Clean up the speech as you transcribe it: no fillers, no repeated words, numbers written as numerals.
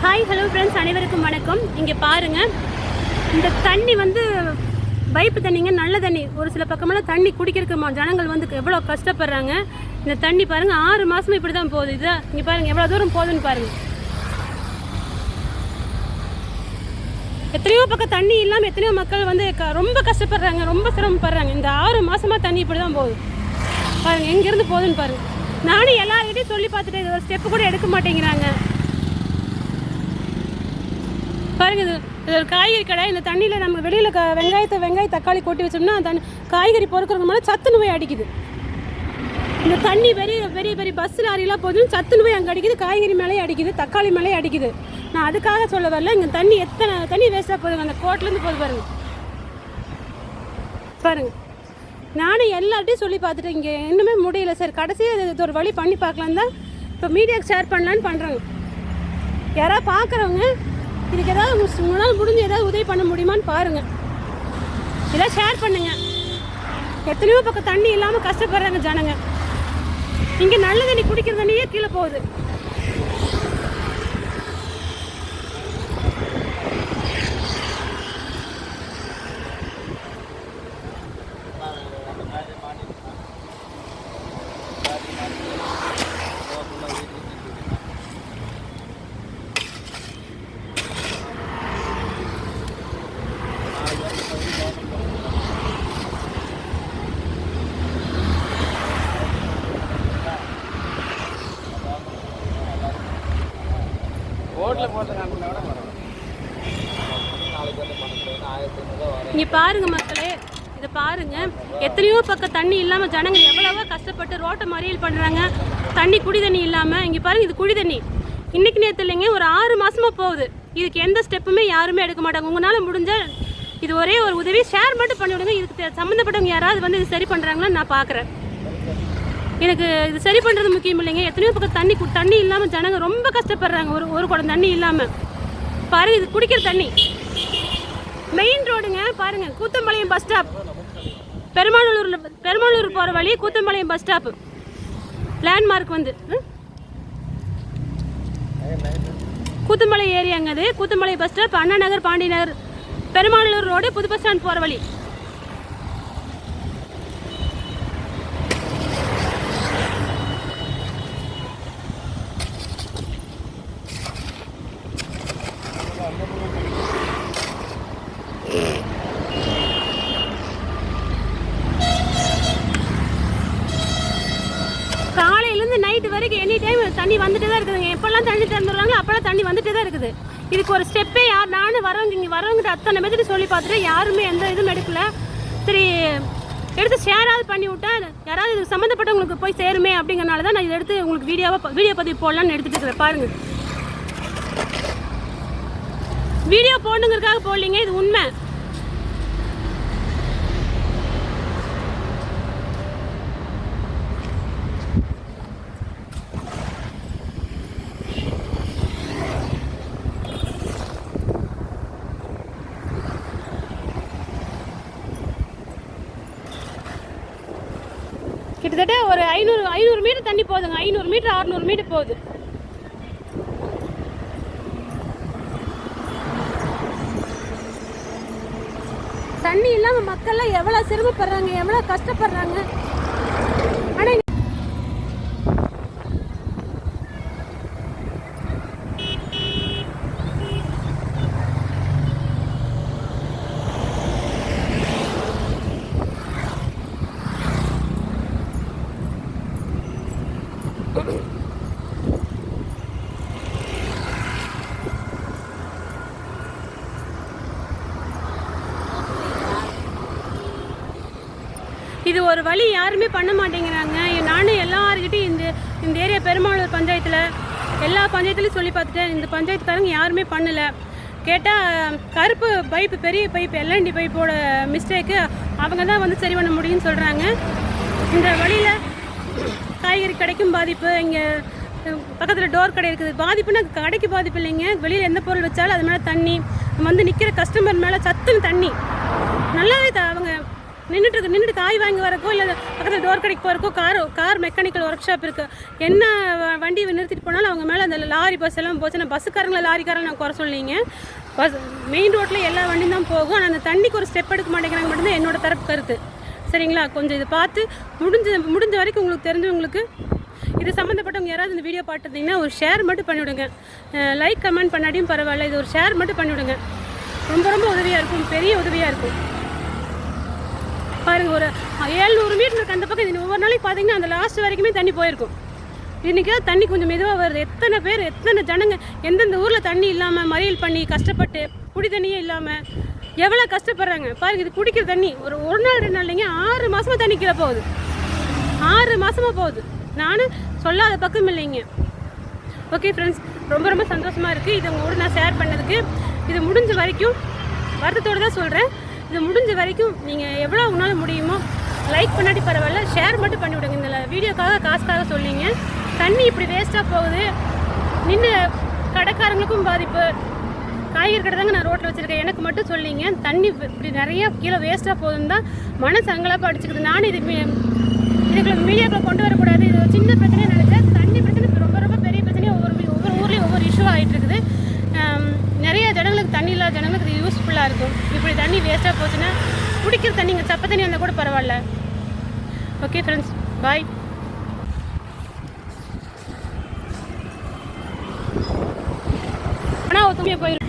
Hi hello friends, அனைவருக்கும் வணக்கம். இங்கே பாருங்கள், இந்த தண்ணி வந்து பைப்பு தண்ணிங்க, நல்ல தண்ணி. ஒரு சில பக்கமெல்லாம் தண்ணி குடிக்கிறதுக்கு ஜனங்கள் வந்து எவ்வளோ கஷ்டப்படுறாங்க. இந்த தண்ணி பாருங்கள், 6 மாதமும் இப்படி தான் போகுது. இதுதான் இங்கே பாருங்கள் எவ்வளோ தூரம் போகுதுன்னு பாருங்கள். எத்தனையோ பக்கம் தண்ணி இல்லாமல் எத்தனையோ மக்கள் வந்து ரொம்ப கஷ்டப்படுறாங்க, ரொம்ப சிரமப்படுறாங்க. இந்த 6 மாதமாக தண்ணி இப்படி தான் போகுது பாருங்கள், எங்கேருந்து போகுதுன்னு பாருங்கள். நானும் எல்லாருக்கிட்டையும் சொல்லி பார்த்துட்டு இது ஒரு ஸ்டெப்பு கூட எடுக்க மாட்டேங்கிறாங்க பாருங்க. இது ஒரு காய்கறி கடை. இந்த தண்ணியில் நம்ம வெளியில் வெங்காயம் தக்காளி கொட்டி வச்சோம்னா அந்த காய்கறி பொறுக்கிறவங்க மேலே சத்து நோய் அடிக்குது. இந்த தண்ணி பெரிய பெரிய பெரிய பஸ் லாரியெல்லாம் போதும், சத்து நோய் அங்கே அடிக்குது, காய்கறி மேலேயே அடிக்குது, தக்காளி மேலேயே அடிக்குது. நான் அதுக்காக சொல்ல வரல. இங்கே தண்ணி எத்தனை தண்ணி வேஸ்ட்டாக போதுங்க, அந்த கோட்லேருந்து போது பாருங்க பாருங்க. நானும் எல்லார்ட்டையும் சொல்லி பார்த்துட்டு இங்கே இன்னுமே முடியல. சரி, கடைசியாக இது ஒரு வழி பண்ணி பார்க்கலாம் தான் இப்போ மீடியாவுக்கு ஷேர் பண்ணலான்னு பண்ணுறாங்க. யாராவது பார்க்குறவங்க இதுக்கு ஏதாவது உங்களால் முடிஞ்சு ஏதாவது உதவி பண்ண முடியுமான்னு பாருங்கள், இதெல்லாம் ஷேர் பண்ணுங்கள். எத்தனையோ பக்கம் தண்ணி இல்லாமல் கஷ்டப்படுறாங்க ஜனங்க. இங்கே நல்ல தண்ணி குடிக்கிற தண்ணியே கீழே போகுது. இங்கே பாருங்க மக்களே, இதை பாருங்க. எத்தனையோ பக்கம் தண்ணி இல்லாமல் ஜனங்க எவ்வளவோ கஷ்டப்பட்டு ரோட்டை மறியல் பண்ணுறாங்க. குடி தண்ணி இல்லாமல். இங்கே பாருங்க, இது குடி தண்ணி இன்னைக்கு நேற்று இல்லைங்க, ஒரு 6 மாதமாக போகுது. இதுக்கு எந்த ஸ்டெப்புமே யாருமே எடுக்க மாட்டாங்க. உங்களால் முடிஞ்ச இது ஒரே ஒரு உதவி ஷேர் மட்டும் பண்ணி விடுங்க. இதுக்கு சம்மந்தப்பட்டவங்க யாராவது வந்து இது சரி பண்ணுறாங்களான்னு நான் பார்க்குறேன். எனக்கு இது சரி பண்ணுறது முக்கியம் இல்லைங்க. எத்தனையோ பக்கம் தண்ணி இல்லாமல் ஜனங்க ரொம்ப கஷ்டப்படுறாங்க. ஒரு குடம் தண்ணி இல்லாமல் பாருங்க. இது குடிக்கிற தண்ணி. மெயின் ரோடுங்க பாருங்க, கூத்தம்பாளையம் பஸ் ஸ்டாப், பெருமாளூர் போகிற வழி கூத்தம்பாளையம் பஸ் ஸ்டாப்பு லேண்ட்மார்க் வந்து கூத்தம்பாளையம் ஏரியாங்க. அது கூத்தம்பாளையம் பஸ் ஸ்டாப், அண்ணா நகர், பாண்டி நகர், பெருமாளூர் ரோடு, புது பஸ் ஸ்டாண்ட் போகிற வழி. காலையிலேருந்து நைட்டு வரைக்கும் எனி டைம் தண்ணி வந்துட்டு தான் இருக்குதுங்க. எப்போல்லாம் தண்ணி திறந்துடுறாங்களோ அப்போல்லாம் தண்ணி வந்துட்டு தான் இருக்குது. இதுக்கு ஒரு ஸ்டெப்பே நானும் வரவங்கிட்ட அத்தனை மெத்தடி சொல்லி பார்த்துட்டு யாருமே எந்த இதுவும் எடுக்கல. சரி, எடுத்து ஷேராவது பண்ணி விட்டா யாராவது இது சம்மந்தப்பட்டவங்களுக்கு போய் சேருமே அப்படிங்கிறனால தான் நான் இதை எடுத்து உங்களுக்கு வீடியோ பதிவு போடலான்னு எடுத்துகிட்டு இருக்கிறேன். பாருங்கள், வீடியோ போடணுங்கிறதுக்காக போடலிங்க, இது உண்மை. கிட்டத்தட்ட ஒரு 500 மீட்டர் தண்ணி போகுதுங்க. 500 மீட்டர் 600 மீட்டர் போகுது. தண்ணி இல்லாமல் மக்கள்லாம் எவ்வளோ சிரமப்படுறாங்க, எவ்வளோ கஷ்டப்படுறாங்க. ஆனால் இது ஒரு வழி யாருமே பண்ண மாட்டேங்கிறாங்க. நானும் எல்லாருக்கிட்டையும் இந்த ஏரியா பெருமாளூர் பஞ்சாயத்தில் எல்லா பஞ்சாயத்துலையும் சொல்லி பார்த்துட்டேன். இந்த பஞ்சாயத்துக்காரங்க யாருமே பண்ணலை. கேட்டால் கருப்பு பைப்பு, பெரிய பைப்பு, எல்என்டி பைப்போட மிஸ்டேக்கு, அவங்க தான் வந்து சரி பண்ண முடியும்னு சொல்கிறாங்க. இந்த வழியில் காய்கறி கடைக்கும் பாதிப்பு, இங்கே பக்கத்தில் டோர் கடை இருக்குது. பாதிப்புன்னா கடைக்கு பாதிப்பு இல்லைங்க, வெளியில் எந்த பொருள் வச்சாலும் அது மேலே தண்ணி வந்து நிற்கிற கஸ்டமர் மேலே சத்துன்னு தண்ணி நல்லாவே அவங்க நின்றுட்டு காய் வாங்கி வரக்கோ இல்லை பக்கத்தில் டோர் கடைக்கு போகிறக்கோ கார் மெக்கானிக்கல் ஒர்க் ஷாப் இருக்குது. என்ன வண்டி நிறுத்திட்டு போனாலும் அவங்க மேலே அந்த லாரி பஸ் எல்லாம் போச்சுன்னா பஸ்ஸுக்காரங்களை லாரிக்காரங்க நான் குறை சொல்லிங்க. மெயின் ரோட்டில் எல்லா வண்டியும் தான் போகும். ஆனால் அந்த தண்ணிக்கு ஒரு ஸ்டெப் எடுக்க மாட்டேங்கிறாங்க மட்டும்தான் என்னோட தரப்பு கருத்து. சரிங்களா? கொஞ்சம் இதை பார்த்து முடிஞ்ச வரைக்கும் உங்களுக்கு தெரிஞ்சவங்களுக்கு இது சம்மந்தப்பட்டவங்க யாராவது இந்த வீடியோ பார்த்துருந்தீங்கன்னா ஒரு ஷேர் மட்டும் பண்ணிவிடுங்க. லைக் கமெண்ட் பண்ணாடியும் பரவாயில்ல, இது ஒரு ஷேர் மட்டும் பண்ணிவிடுங்க. ரொம்ப ரொம்ப உதவியாக இருக்கும், பெரிய உதவியாக இருக்கும். பாருங்கள், ஒரு 700 மீட்டருக்கு அந்த பக்கம் இது ஒவ்வொரு நாளைக்கு பார்த்தீங்கன்னா அந்த லாஸ்ட் வரைக்குமே தண்ணி போயிருக்கும். இன்றைக்கி தண்ணி கொஞ்சம் மெதுவாக வருது. எத்தனை ஜனங்க எந்தெந்த ஊரில் தண்ணி இல்லாமல் மறியல் பண்ணி கஷ்டப்பட்டு குடி தண்ணியே இல்லாமல் எவ்வளோ கஷ்டப்படுறாங்க பாருங்கள். இது குடிக்கிற தண்ணி ஒரு நாள் 2 நாள் இல்லைங்க, 6 மாதமாக தண்ணி கீழே போகுது. 6 மாதமாக போகுது. நானும் சொல்லாத பக்கம் இல்லைங்க. ஓகே ஃப்ரெண்ட்ஸ், ரொம்ப ரொம்ப சந்தோஷமாக இருக்குது இது உங்களோட நான் ஷேர் பண்ணதுக்கு. இது முடிஞ்ச வரைக்கும் வருத்தத்தோடு தான் சொல்கிறேன். இது முடிஞ்ச வரைக்கும் நீங்கள் எவ்வளோ உங்களால் முடியுமோ லைக் பண்ணாட்டி பரவாயில்ல, ஷேர் மட்டும் பண்ணிவிடுங்க. இந்த வீடியோக்காக காசுக்காக சொல்லிங்க. தண்ணி இப்படி வேஸ்ட்டாக போகுது. நின்று கடைக்காரங்களுக்கும் பாதிப்பு. காய்கறி கடை தாங்க நான் ரோட்டில் வச்சுருக்கேன், எனக்கு மட்டும் சொல்லிங்க. தண்ணி இப்படி நிறையா கீழே வேஸ்ட்டாக போகுதுன்னு தான் மனசு அங்கலாப்பா அடிச்சுக்குது. நானும் இதுக்குள்ள மீடியாக்குள்ள கொண்டு வரக்கூடாது, இது ஒரு சின்ன பிரச்சனையாக நினச்சேன். தண்ணி பிரச்சனை ரொம்ப ரொம்ப பெரிய பிரச்சனையாக ஒவ்வொரு ஊர்லேயும் ஒவ்வொரு இஷ்யூவாக ஆகிட்டு இருக்குது. நிறைய ஜனங்களுக்கு தண்ணி இல்லாத ஜனங்களுக்கு இது யூஸ்ஃபுல்லாக இருக்கும். இப்படி தண்ணி வேஸ்ட்டாக போச்சுன்னா குடிக்கிற தண்ணிங்க சப்ப தண்ணி வந்தால் கூட பரவாயில்ல. ஓகே ஃப்ரெண்ட்ஸ், பாய். ஆனால் ஒத்துமையாக போயிடும்.